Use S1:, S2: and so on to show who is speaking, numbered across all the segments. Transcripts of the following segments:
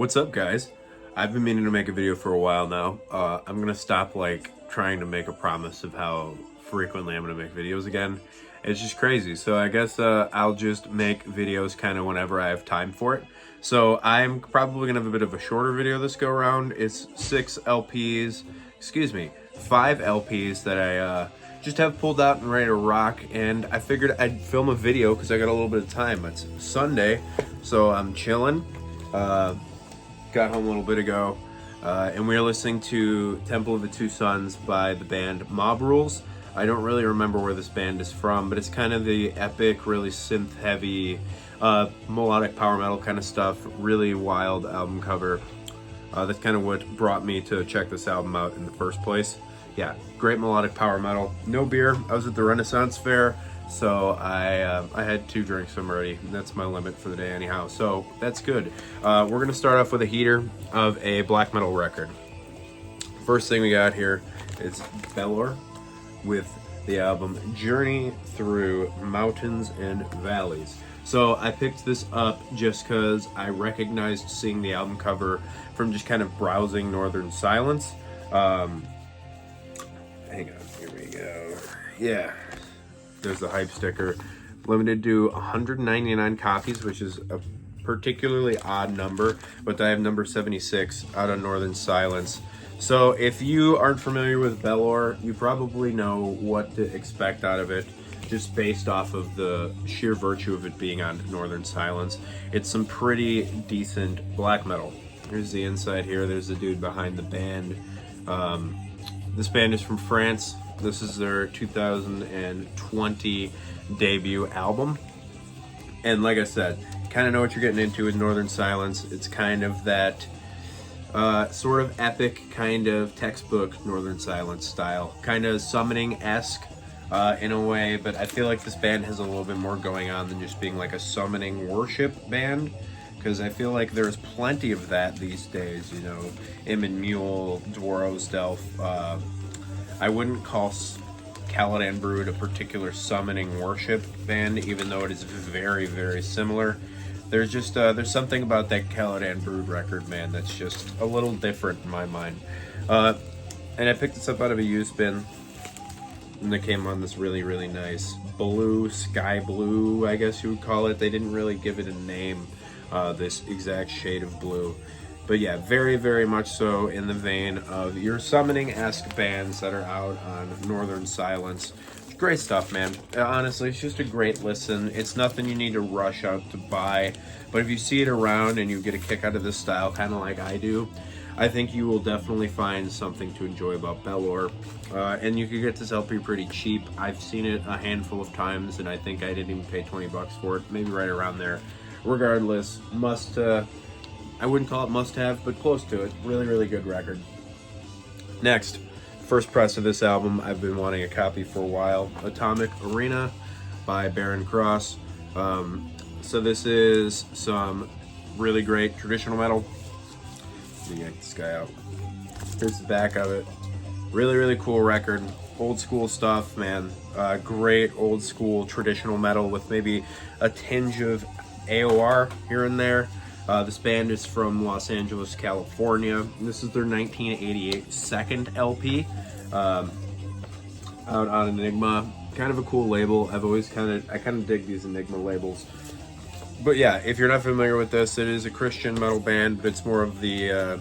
S1: What's up, guys? I've been meaning to make a video for a while now. I'm gonna stop trying to make a promise of how frequently I'm gonna make videos again. It's just crazy. So I guess I'll just make videos kind of whenever I have time for it. So I'm probably gonna have a bit of a shorter video this go around. It's 5 LPs that I just have pulled out and ready to rock. And I figured I'd film a video because I got a little bit of time. It's Sunday, so I'm chilling. Got home a little bit ago, and we were listening to Temple of the Two Suns by the band Mob Rules. I don't really remember where this band is from, but it's kind of the epic, really synth-heavy, melodic power metal kind of stuff. Really wild album cover. That's kind of what brought me to check this album out in the first place. Yeah, great melodic power metal. No beer. I was at the Renaissance Fair, so I had 2 drinks. I'm ready. That's my limit for the day anyhow, so that's good. We're gonna start off with a heater of a black metal record. First thing we got here is Bellor with the album Journey Through Mountains and Valleys. So I picked this up just because I recognized seeing the album cover from just kind of browsing Northern Silence. Hang on, here we go. Yeah. There's the hype sticker. Limited to 199 copies, which is a particularly odd number, but I have number 76 out on Northern Silence. So if you aren't familiar with Bellor, you probably know what to expect out of it, just based off of the sheer virtue of it being on Northern Silence. It's some pretty decent black metal. Here's the inside here. There's the dude behind the band. This band is from France. This is their 2020 debut album. And like I said, kind of know what you're getting into with Northern Silence. It's kind of that sort of epic, kind of textbook Northern Silence style. Kind of summoning-esque in a way, but I feel like this band has a little bit more going on than just being like a summoning worship band. Because I feel like there's plenty of that these days, you know, Immin Mule, Dwarrow's Delph. I wouldn't call Caladan Brood a particular summoning worship band, even though it is very, very similar. There's just, there's something about that Caladan Brood record, man, that's just a little different in my mind. And I picked this up out of a used bin, and it came on this really, really nice blue, sky blue, I guess you would call it. They didn't really give it a name, this exact shade of blue. But yeah, very, very much so in the vein of your summoning-esque bands that are out on Northern Silence. Great stuff, man. Honestly, it's just a great listen. It's nothing you need to rush out to buy. But if you see it around and you get a kick out of this style, kind of like I do, I think you will definitely find something to enjoy about Bellor. And you can get this LP pretty cheap. I've seen it a handful of times, and I think I didn't even pay 20 bucks for it. Maybe right around there. Regardless, I wouldn't call it must-have, but close to it. Really, really good record. Next, first press of this album. I've been wanting a copy for a while. Atomic Arena by Barren. So this is some really great traditional metal. Let me yank this guy out. Here's the back of it. Really, really cool record. Old school stuff, man. Great old school traditional metal with maybe a tinge of AOR here and there. This band is from Los Angeles, California. This is their 1988 second LP, out on Enigma. Kind of a cool label. I kind of dig these Enigma labels. But yeah, if you're not familiar with this, it is a Christian metal band, but it's more of the, I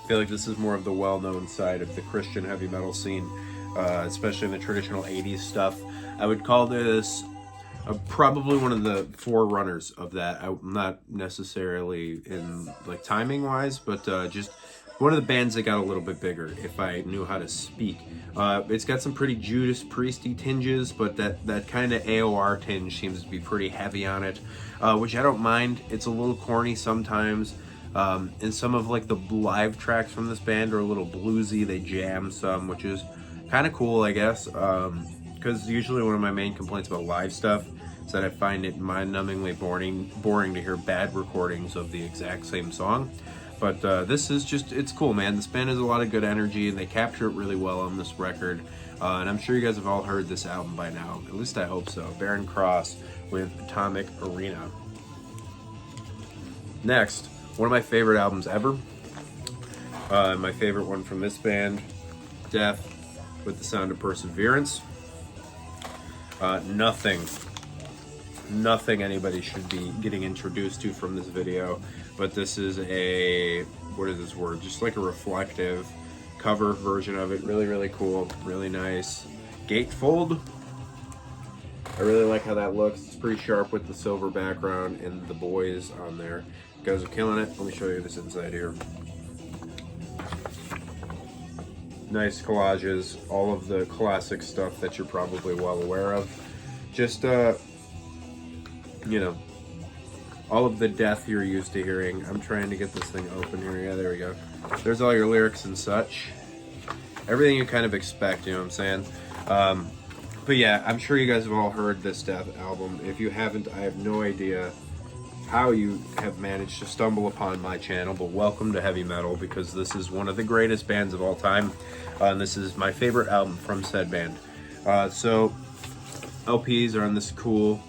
S1: feel like this is more of the well-known side of the Christian heavy metal scene, especially in the traditional 80s stuff. I would call this probably one of the forerunners of that. I'm not necessarily in like timing wise, but just one of the bands that got a little bit bigger, if I knew how to speak. It's got some pretty Judas Priesty tinges, but that kind of AOR tinge seems to be pretty heavy on it, which I don't mind. It's a little corny sometimes. And some of like the live tracks from this band are a little bluesy. They jam some, which is kind of cool, I guess. Because usually one of my main complaints about live stuff is that I find it mind-numbingly boring to hear bad recordings of the exact same song. But this is just, it's cool, man. This band has a lot of good energy, and they capture it really well on this record. And I'm sure you guys have all heard this album by now. At least I hope so. Barren with Atomic Arena. Next, One of my favorite albums ever. My favorite one from this band, Death with the Sound of Perseverance. Nothing anybody should be getting introduced to from this video, but this is a, what is this word? Just like a reflective cover version of it. Really, really cool. Really nice. Gatefold. I really like how that looks. It's pretty sharp with the silver background and the boys on there. You guys are killing it. Let me show you this inside here. Nice collages, all of the classic stuff that you're probably well aware of. Just, you know, all of the Death you're used to hearing. I'm trying to get this thing open here. Yeah, there we go. There's all your lyrics and such. Everything you kind of expect, you know what I'm saying? But yeah, I'm sure you guys have all heard this Death album. If you haven't, I have no idea how you have managed to stumble upon my channel, but welcome to heavy metal, because this is one of the greatest bands of all time, and this is my favorite album from said band. So LPs are on this cool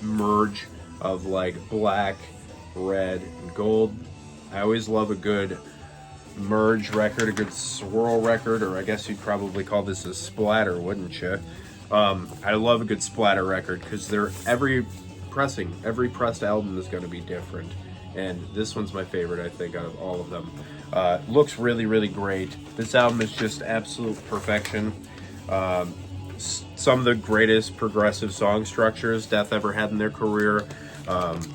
S1: merge of like black, red, and gold. I always love a good merge record, a good swirl record, or I guess you'd probably call this a splatter, wouldn't you? I love a good splatter record because every pressed album is going to be different, and this one's my favorite, I think, out of all of them. Looks really, really great. This album is just absolute perfection. Some of the greatest progressive song structures Death ever had in their career.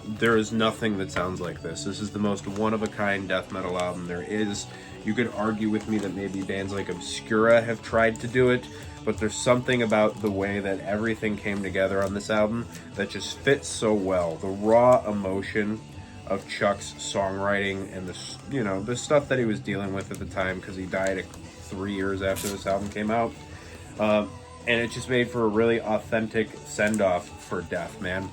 S1: There is nothing that sounds like this. This is the most one-of-a-kind death metal album there is. You could argue with me that maybe bands like Obscura have tried to do it, but there's something about the way that everything came together on this album that just fits so well. The raw emotion of Chuck's songwriting and the stuff that he was dealing with at the time, because he died 3 years after this album came out. And it just made for a really authentic send-off for Death, man.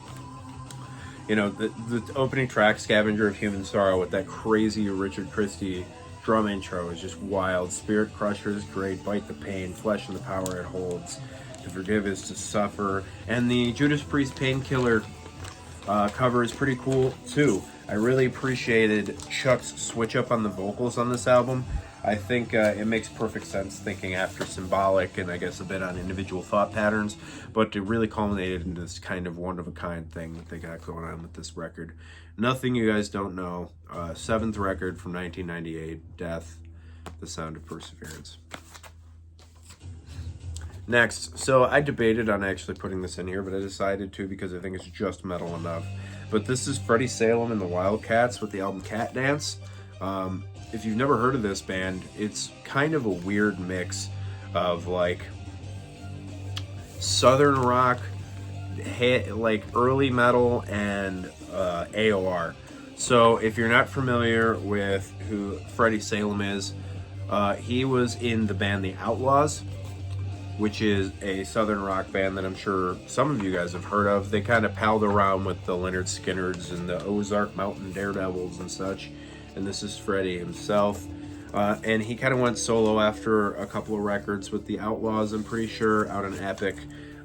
S1: You know, the opening track, Scavenger of Human Sorrow, with that crazy Richard Christie drum intro is just wild. Spirit Crusher is great. Bite the Pain, Flesh and the Power it holds. To forgive is to suffer. And the Judas Priest Painkiller cover is pretty cool too. I really appreciated Chuck's switch up on the vocals on this album. I think it makes perfect sense, thinking after Symbolic and I guess a bit on Individual Thought Patterns, but it really culminated into this kind of one-of-a-kind thing that they got going on with this record. Nothing You Guys Don't Know, 7th record from 1998, Death, The Sound of Perseverance. Next, so I debated on actually putting this in here, but I decided to because I think it's just metal enough. But this is Freddy, Salem, and the Wildcats with the album Cat Dance. If you've never heard of this band, it's kind of a weird mix of like southern rock, like early metal, and AOR. So if you're not familiar with who Freddy Salem is, he was in the band The Outlaws, which is a southern rock band that I'm sure some of you guys have heard of. They kind of palled around with the Leonard Skinnards and the Ozark Mountain Daredevils and such. And this is Freddy himself. And he kind of went solo after a couple of records with The Outlaws, I'm pretty sure, out on Epic.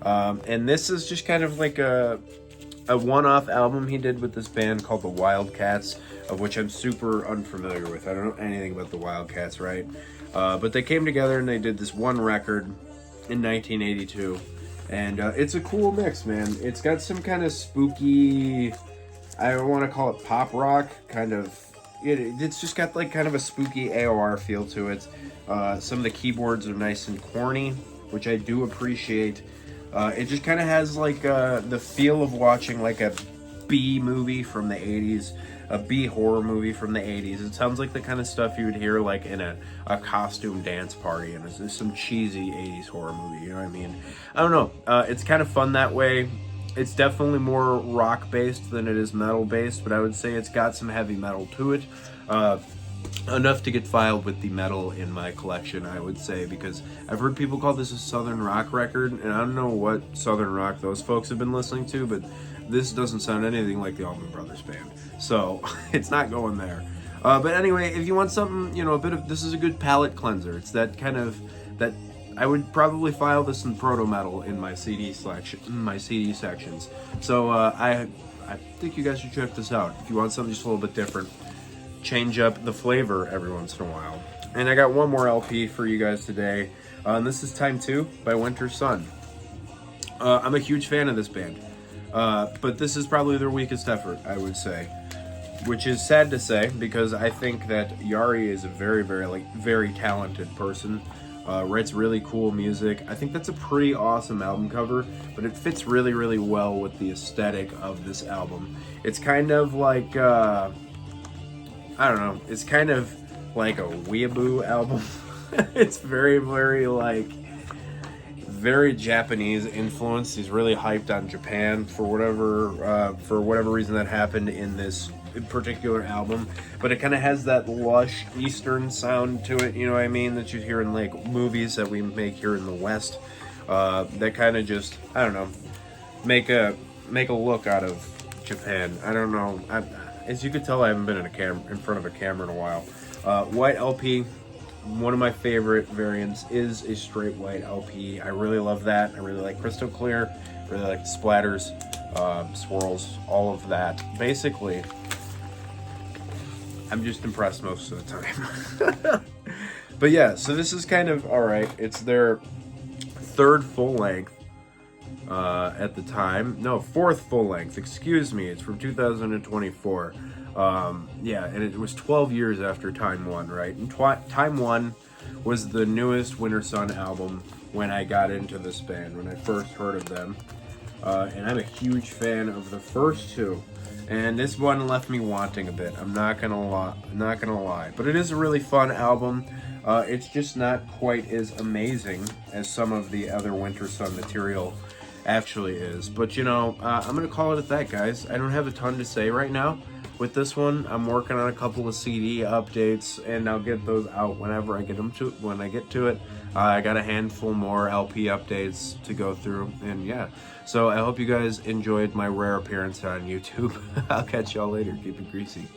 S1: And this is just kind of like a one-off album he did with this band called the Wildcats, of which I'm super unfamiliar with. I don't know anything about the Wildcats, right? But they came together and they did this one record in 1982. And it's a cool mix, man. It's got some kind of spooky, I don't want to call it pop rock, kind of. It's just got like kind of a spooky AOR feel to it. Some of the keyboards are nice and corny, which I do appreciate. It just kind of has like the feel of watching like a B movie from the 80s, a B horror movie from the 80s. It sounds like the kind of stuff you would hear like in a costume dance party, and it's some cheesy 80s horror movie, you know what I mean? I don't know. It's kind of fun that way. It's definitely more rock-based than it is metal-based, but I would say it's got some heavy metal to it. Enough to get filed with the metal in my collection, I would say, because I've heard people call this a southern rock record, and I don't know what southern rock those folks have been listening to, but this doesn't sound anything like the Allman Brothers Band, so it's not going there. But anyway, if you want something, you know, this is a good palate cleanser. It's that kind of, that I would probably file this in proto metal in my CD sections. So I think you guys should check this out if you want something just a little bit different. change up the flavor every once in a while. And I got one more LP for you guys today. And this is Time 2 by Wintersun. I'm a huge fan of this band. But this is probably their weakest effort, I would say. Which is sad to say, because I think that Yari is a very talented person. Writes really cool music. I think that's a pretty awesome album cover, but it fits really well with the aesthetic of this album. It's kind of like, I don't know, it's kind of like a weeaboo album. It's very Japanese influence. He's really hyped on Japan for whatever reason that happened in this particular album, but it kind of has that lush Eastern sound to it, you know what I mean, that you hear in like movies that we make here in the West, that kind of just, I don't know, make a look out of Japan. I don't know. As you could tell, I haven't been in front of a camera in a while. White LP, one of my favorite variants is a straight white LP. I really love that. I really like crystal clear, really like the splatters, swirls, all of that. Basically, I'm just impressed most of the time. But yeah, so this is kind of alright. It's their third full length at the time. No, fourth full length, excuse me. It's from 2024. Yeah, and it was 12 years after Time 1, right? And Time 1 was the newest Wintersun album when I got into this band, when I first heard of them. And I'm a huge fan of the first two. And this one left me wanting a bit. I'm not gonna lie. But it is a really fun album. It's just not quite as amazing as some of the other Wintersun material actually is. But you know, I'm gonna call it at that, guys. I don't have a ton to say right now with this one. I'm working on a couple of CD updates, and I'll get those out whenever I get to it. I got a handful more LP updates to go through, and yeah. So I hope you guys enjoyed my rare appearance on YouTube. I'll catch y'all later. Keep it greasy.